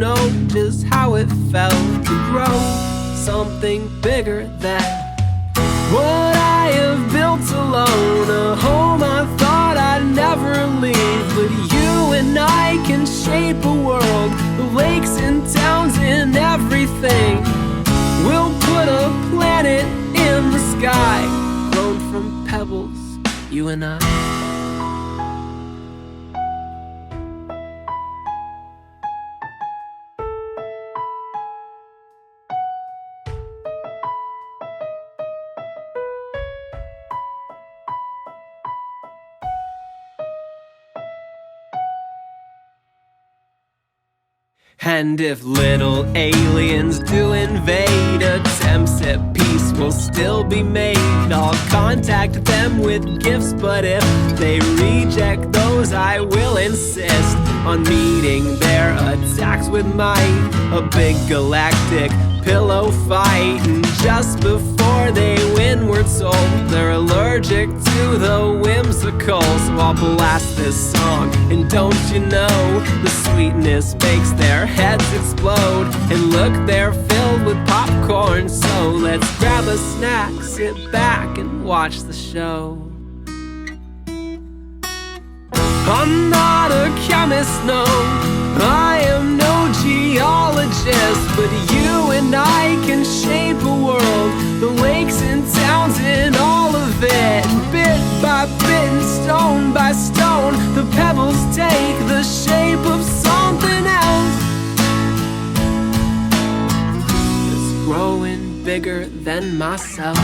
know just how it felt to grow something bigger than what I have built alone. A home I thought I'd never leave, but you and I can shape a world. The lakes and towns and everything. We'll put a planet in the sky, grown from pebbles, you and I. And if little aliens do invade, attempts at peace will still be made. I'll contact them with gifts, but if they reject those, I will insist on meeting their attacks with might. A big galactic pillow fight, and just before they win, we're told they're allergic to the whimsical. So I'll blast this song, and don't you know, the sweetness makes their heads explode. And look, they're filled with popcorn, so let's grab a snack, sit back and watch the show. I'm not a chemist, no, I am no geologist, but you and I can shape a world, the lakes and towns and all of it. Bit by bit and stone by stone, the pebbles take the shape of something else. It's growing bigger than myself.